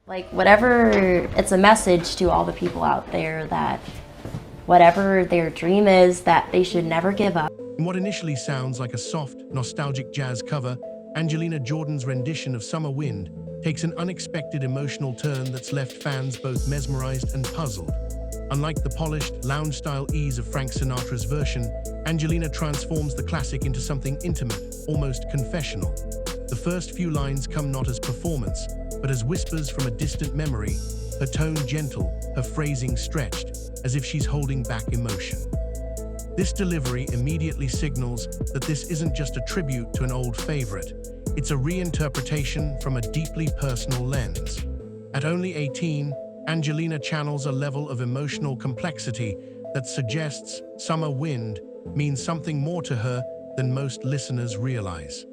Like whatever, it's a message to all the people out there that whatever their dream is, that they should never give up. In what initially sounds like a soft, nostalgic jazz cover, Angelina Jordan's rendition of Summer Wind takes an unexpected emotional turn that's left fans both mesmerized and puzzled. Unlike the polished, lounge-style ease of Frank Sinatra's version, Angelina transforms the classic into something intimate, almost confessional. The first few lines come not as performance, but as whispers from a distant memory, her tone gentle, her phrasing stretched, as if she's holding back emotion. This delivery immediately signals that this isn't just a tribute to an old favorite, it's a reinterpretation from a deeply personal lens. At only 18, Angelina channels a level of emotional complexity that suggests Summer Wind means something more to her than most listeners realize.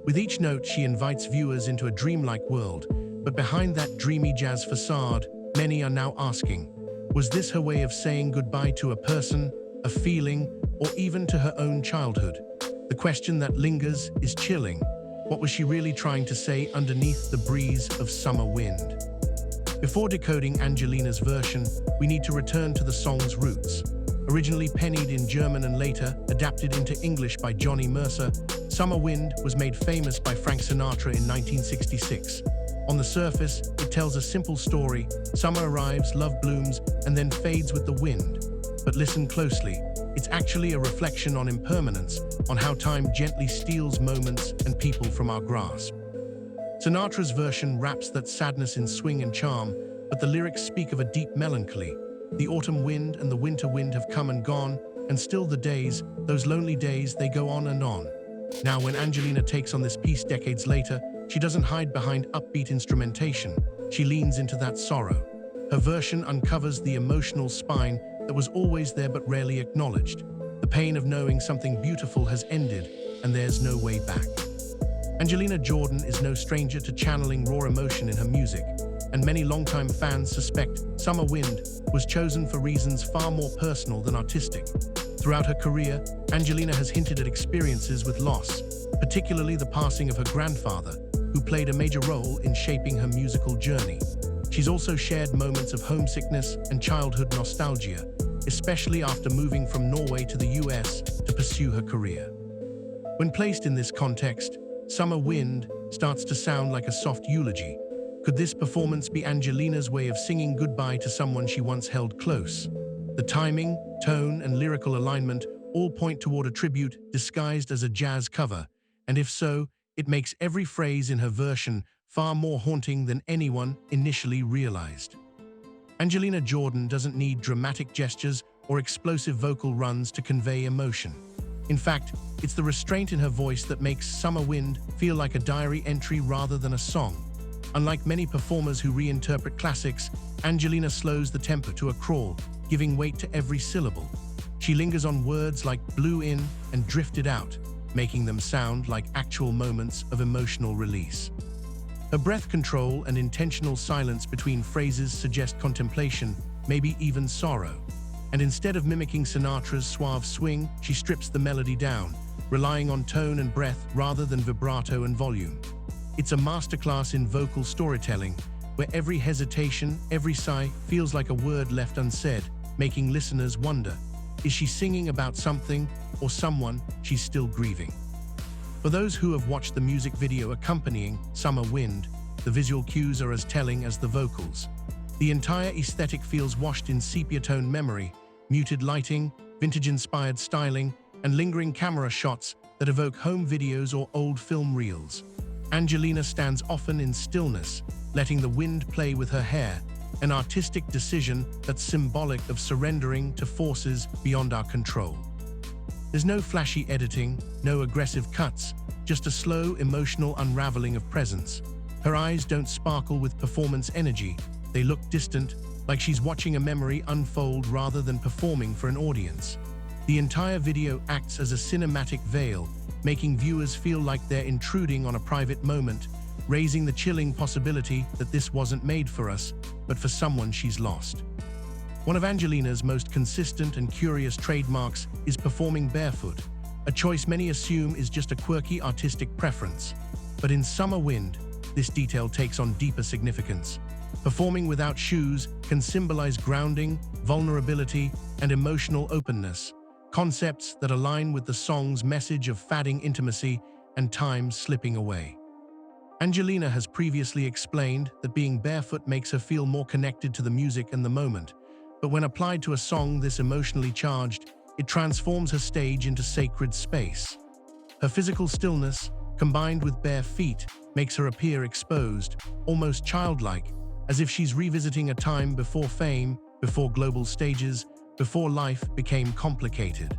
With each note, she invites viewers into a dreamlike world, but behind that dreamy jazz facade, many are now asking, was this her way of saying goodbye to a person, a feeling, or even to her own childhood? The question that lingers is chilling. What was she really trying to say underneath the breeze of Summer Wind? Before decoding Angelina's version, we need to return to the song's roots. Originally pennied in German and later adapted into English by Johnny Mercer, Summer Wind was made famous by Frank Sinatra in 1966. On the surface, it tells a simple story: summer arrives, love blooms, and then fades with the wind. But listen closely, it's actually a reflection on impermanence, on how time gently steals moments and people from our grasp. Sinatra's version wraps that sadness in swing and charm, but the lyrics speak of a deep melancholy. The autumn wind and the winter wind have come and gone, and still the days, those lonely days, they go on and on. Now, when Angelina takes on this piece decades later, she doesn't hide behind upbeat instrumentation. She leans into that sorrow. Her version uncovers the emotional spine that was always there but rarely acknowledged. The pain of knowing something beautiful has ended, and there's no way back. Angelina Jordan is no stranger to channeling raw emotion in her music, and many longtime fans suspect Summer Wind was chosen for reasons far more personal than artistic. Throughout her career, Angelina has hinted at experiences with loss, particularly the passing of her grandfather, who played a major role in shaping her musical journey. She's also shared moments of homesickness and childhood nostalgia, especially after moving from Norway to the US to pursue her career. When placed in this context, Summer Wind starts to sound like a soft eulogy. Could this performance be Angelina's way of singing goodbye to someone she once held close? The timing, tone, and lyrical alignment all point toward a tribute disguised as a jazz cover, and if so, it makes every phrase in her version far more haunting than anyone initially realized. Angelina Jordan doesn't need dramatic gestures or explosive vocal runs to convey emotion. In fact, it's the restraint in her voice that makes Summer Wind feel like a diary entry rather than a song. Unlike many performers who reinterpret classics, Angelina slows the tempo to a crawl, giving weight to every syllable. She lingers on words like blew in and drifted out, making them sound like actual moments of emotional release. Her breath control and intentional silence between phrases suggest contemplation, maybe even sorrow. And instead of mimicking Sinatra's suave swing, she strips the melody down, relying on tone and breath rather than vibrato and volume. It's a masterclass in vocal storytelling, where every hesitation, every sigh feels like a word left unsaid, making listeners wonder, is she singing about something or someone she's still grieving? For those who have watched the music video accompanying Summer Wind, the visual cues are as telling as the vocals. The entire aesthetic feels washed in sepia-tone memory, muted lighting, vintage-inspired styling, and lingering camera shots that evoke home videos or old film reels. Angelina stands often in stillness, letting the wind play with her hair, an artistic decision that's symbolic of surrendering to forces beyond our control. There's no flashy editing, no aggressive cuts, just a slow, emotional unraveling of presence. Her eyes don't sparkle with performance energy. They look distant, like she's watching a memory unfold rather than performing for an audience. The entire video acts as a cinematic veil, making viewers feel like they're intruding on a private moment, raising the chilling possibility that this wasn't made for us, but for someone she's lost. One of Angelina's most consistent and curious trademarks is performing barefoot, a choice many assume is just a quirky artistic preference. But in Summer Wind, this detail takes on deeper significance. Performing without shoes can symbolize grounding, vulnerability, and emotional openness, concepts that align with the song's message of fading intimacy and time slipping away. Angelina has previously explained that being barefoot makes her feel more connected to the music and the moment, but when applied to a song this emotionally charged, it transforms her stage into sacred space. Her physical stillness, combined with bare feet, makes her appear exposed, almost childlike, as if she's revisiting a time before fame, before global stages, before life became complicated.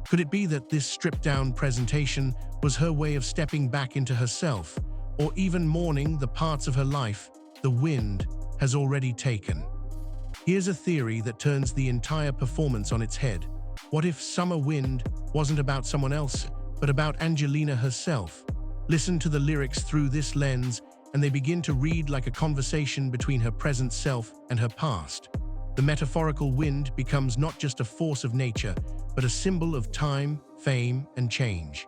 Could it be that this stripped-down presentation was her way of stepping back into herself, or even mourning the parts of her life the wind has already taken? Here's a theory that turns the entire performance on its head. What if Summer Wind wasn't about someone else, but about Angelina herself? Listen to the lyrics through this lens, and they begin to read like a conversation between her present self and her past. The metaphorical wind becomes not just a force of nature, but a symbol of time, fame, and change.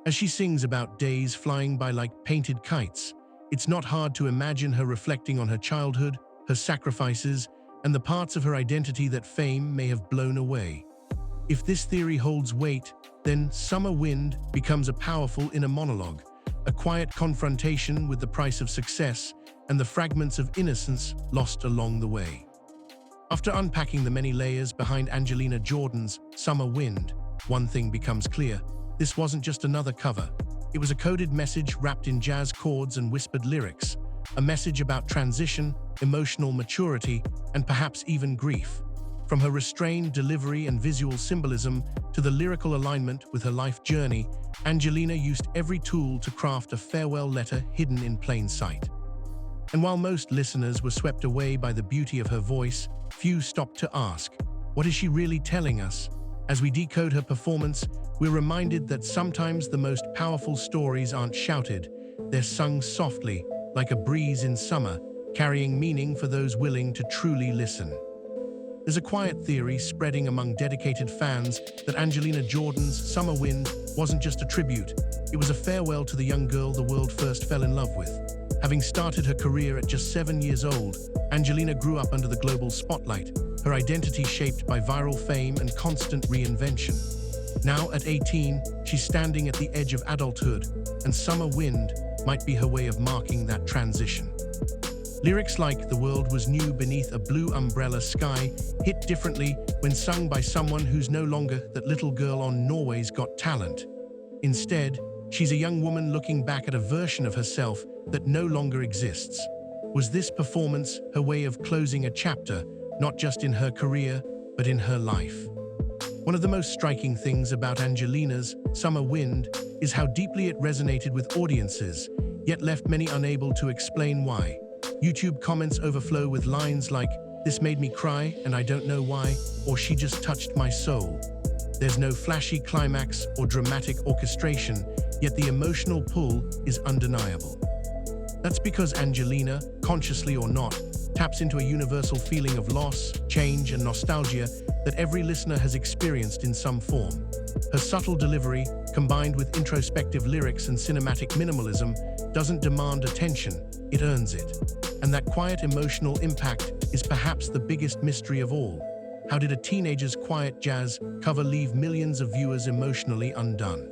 As she sings about days flying by like painted kites, it's not hard to imagine her reflecting on her childhood, her sacrifices, and the parts of her identity that fame may have blown away. If this theory holds weight, then Summer Wind becomes a powerful inner monologue, a quiet confrontation with the price of success and the fragments of innocence lost along the way. After unpacking the many layers behind Angelina Jordan's Summer Wind, one thing becomes clear. This wasn't just another cover. It was a coded message wrapped in jazz chords and whispered lyrics, a message about transition, emotional maturity, and perhaps even grief. From her restrained delivery and visual symbolism to the lyrical alignment with her life journey, Angelina used every tool to craft a farewell letter hidden in plain sight. And while most listeners were swept away by the beauty of her voice, few stopped to ask, what is she really telling us? As we decode her performance, we're reminded that sometimes the most powerful stories aren't shouted, they're sung softly, like a breeze in summer, carrying meaning for those willing to truly listen. There's a quiet theory spreading among dedicated fans that Angelina Jordan's Summer Wind wasn't just a tribute, it was a farewell to the young girl the world first fell in love with. Having started her career at just 7 years old, Angelina grew up under the global spotlight, her identity shaped by viral fame and constant reinvention. Now at 18, she's standing at the edge of adulthood, and Summer Wind might be her way of marking that transition. Lyrics like "The world was new beneath a blue umbrella sky" hit differently when sung by someone who's no longer that little girl on Norway's Got Talent. Instead, she's a young woman looking back at a version of herself that no longer exists. Was this performance her way of closing a chapter, not just in her career, but in her life? One of the most striking things about Angelina's Summer Wind is how deeply it resonated with audiences, yet left many unable to explain why. YouTube comments overflow with lines like, "This made me cry and I don't know why," or "She just touched my soul." There's no flashy climax or dramatic orchestration, yet the emotional pull is undeniable. That's because Angelina, consciously or not, taps into a universal feeling of loss, change, and nostalgia that every listener has experienced in some form. Her subtle delivery, combined with introspective lyrics and cinematic minimalism, doesn't demand attention, it earns it. And that quiet emotional impact is perhaps the biggest mystery of all. How did a teenager's quiet jazz cover leave millions of viewers emotionally undone?